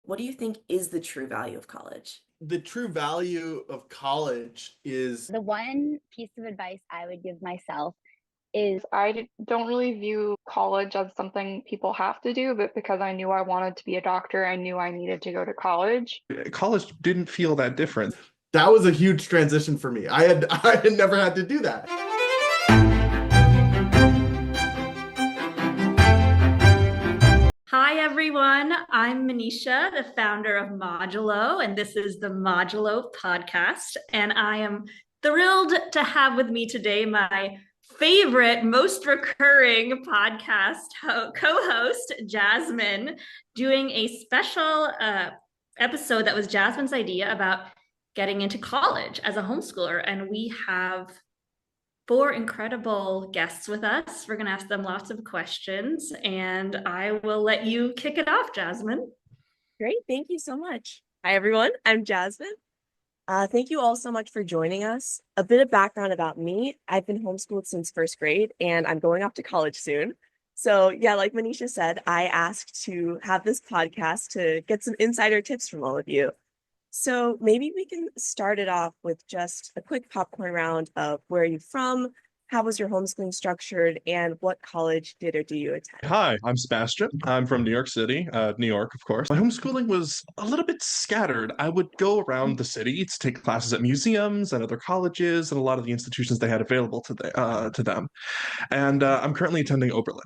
What do you think is the true value of college? The true value of college is The one piece of advice I would give myself is Don't really view college as something people have to do, but because I knew I wanted to be a doctor, I knew I needed to go to college. College didn't feel that different. that was a huge transition for me. I had never had to do that. Hi, everyone. I'm Manisha, the founder of Modulo, and this is the Modulo podcast. And I am thrilled to have with me today my favorite, most recurring podcast co-host, Jasmine, doing a special episode that was Jasmine's idea about getting into college as a homeschooler. And we have 4 incredible guests with us. We're going to ask them lots of questions, and I will let you kick it off, Jasmine. Great. Thank you so much. Hi, everyone. I'm Jasmine. Thank you all so much for joining us. A bit of background about me. I've been homeschooled since 1st grade, and I'm going off to college soon. So yeah, like Manisha said, I asked to have this podcast to get some insider tips from all of you. So maybe we can start it off with just a quick popcorn round of where are you from, how was your homeschooling structured, and what college did or do you attend? Hi, I'm Sebastian. I'm from New York City, New York, of course. My homeschooling was a little bit scattered. I would go around the city to take classes at museums and other colleges and a lot of the institutions they had available to them. And I'm currently attending Oberlin.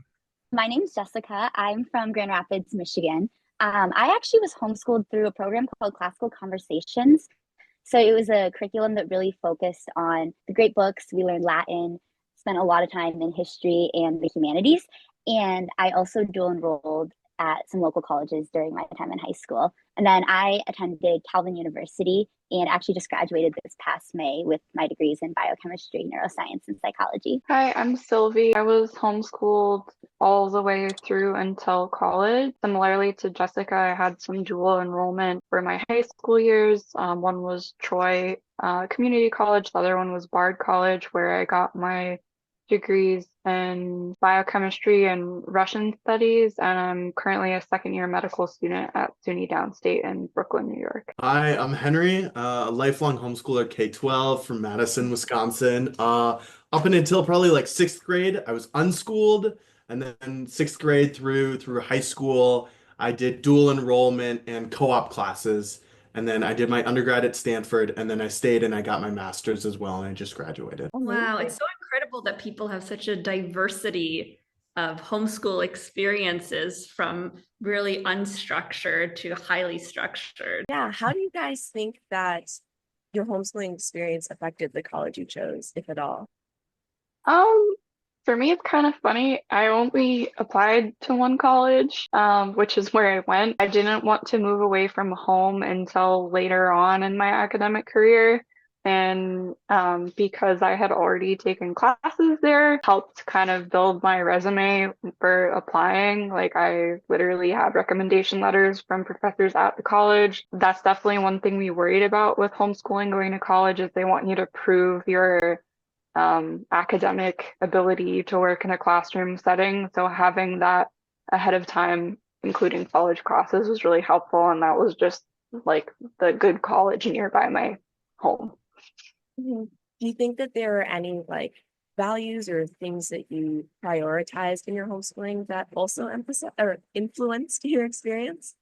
my name's Jessica. I'm from Grand Rapids, Michigan. I actually was homeschooled through a program called Classical Conversations. So it was a curriculum that really focused on the great books. We learned Latin, spent a lot of time in history and the humanities. And I also dual enrolled at some local colleges during my time in high school. And then I attended Calvin University and actually just graduated this past May with my degrees in biochemistry, neuroscience, and psychology. Hi, I'm Sylvie. I was homeschooled all the way through until college. Similarly to Jessica, I had some dual enrollment for my high school years. One was Troy Community College, the other one was Bard College, where I got my degrees in biochemistry and Russian studies, and I'm currently a second-year medical student at SUNY Downstate in Brooklyn, New York. Hi, I'm Henry, a lifelong homeschooler, K-12 from Madison, Wisconsin. Up and until probably like 6th grade, I was unschooled, and then 6th grade through high school, I did dual enrollment and co-op classes. And then I did my undergrad at Stanford, and then I stayed and I got my master's as well, and I just graduated. Wow, it's so incredible that people have such a diversity of homeschool experiences, from really unstructured to highly structured. Yeah, how do you guys think that your homeschooling experience affected the college you chose, if at all? For me, it's kind of funny. I only applied to one college, which is where I went. I didn't want to move away from home until later on in my academic career. And because I had already taken classes there, helped kind of build my resume for applying. Like, I literally had recommendation letters from professors at the college. That's definitely one thing we worried about with homeschooling going to college, is they want you to prove your academic ability to work in a classroom setting. So having that ahead of time, including college classes, was really helpful. And that was just like the good college nearby my home. Do you think that there are any like values or things that you prioritized in your homeschooling that also emphasized or influenced your experience?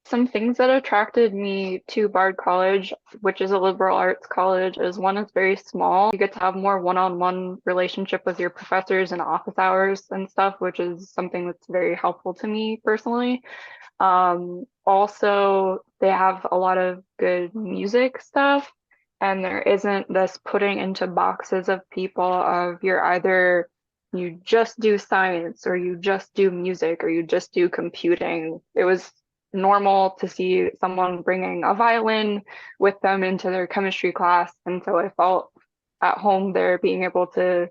Some things that attracted me to Bard College, which is a liberal arts college, is one, it's very small. You get to have more one-on-one relationship with your professors and office hours and stuff, which is something that's very helpful to me personally. Also, they have a lot of good music stuff, and there isn't this putting into boxes of people of you just do science, or you just do music, or you just do computing. It was normal to see someone bringing a violin with them into their chemistry class, and so I felt at home there, being able to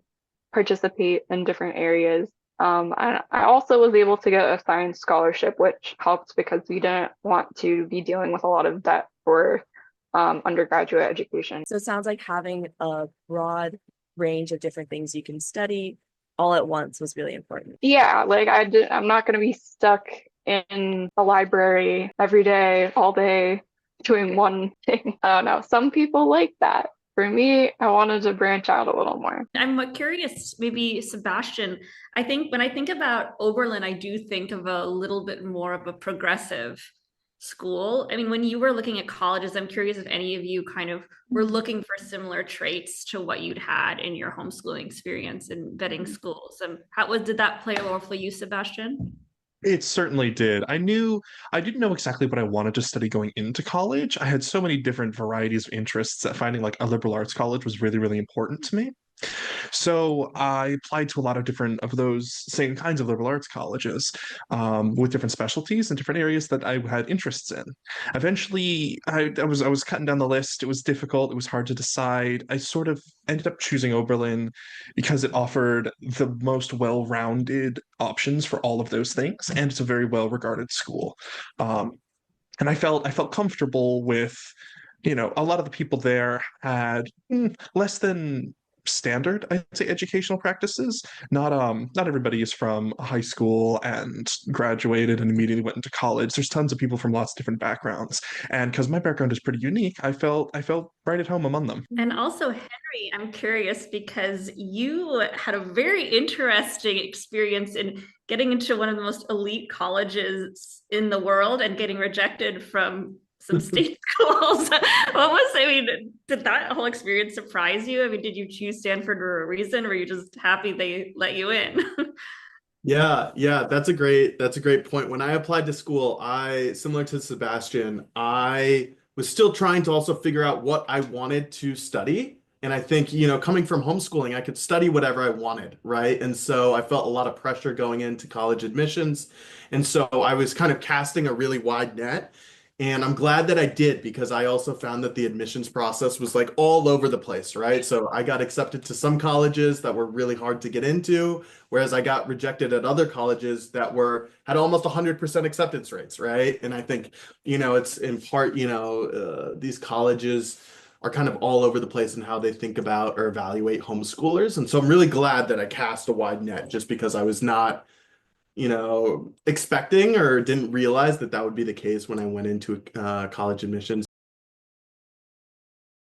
participate in different areas. I also was able to get a science scholarship, which helped because we didn't want to be dealing with a lot of debt for undergraduate education. So it sounds like having a broad range of different things you can study all at once was really important. Yeah, like I'm not going to be stuck in a library every day, all day, doing one thing. I don't know. Some people like that. For me, I wanted to branch out a little more. I'm curious, maybe Sebastian. I think when I think about Oberlin, I do think of a little bit more of a progressive school. I mean, when you were looking at colleges, I'm curious if any of you kind of were looking for similar traits to what you'd had in your homeschooling experience in vetting schools. And did that play a role for you, Sebastian? It certainly did. I didn't know exactly what I wanted to study going into college. I had so many different varieties of interests that finding like a liberal arts college was really, really important to me. So I applied to a lot of different of those same kinds of liberal arts colleges, with different specialties and different areas that I had interests in. Eventually, I was cutting down the list. It was difficult. It was hard to decide. I sort of ended up choosing Oberlin because it offered the most well-rounded options for all of those things, and it's a very well-regarded school. Um, and I felt comfortable with, a lot of the people there had less than standard, I'd say, educational practices. Not everybody is from high school and graduated and immediately went into college. There's tons of people from lots of different backgrounds. And because my background is pretty unique, I felt right at home among them. And also, Henry, I'm curious because you had a very interesting experience in getting into one of the most elite colleges in the world and getting rejected from some state schools. Did that whole experience surprise you? I mean, did you choose Stanford for a reason, or were you just happy they let you in? Yeah, that's a great point. When I applied to school, similar to Sebastian, I was still trying to also figure out what I wanted to study. And I think, coming from homeschooling, I could study whatever I wanted, right? And so I felt a lot of pressure going into college admissions. And so I was kind of casting a really wide net. And I'm glad that I did, because I also found that the admissions process was like all over the place, right? So I got accepted to some colleges that were really hard to get into, whereas I got rejected at other colleges that had almost 100% acceptance rates, right? And I think, it's in part, these colleges are kind of all over the place in how they think about or evaluate homeschoolers. And so I'm really glad that I cast a wide net, just because I was not expecting or didn't realize that that would be the case when I went into college admissions.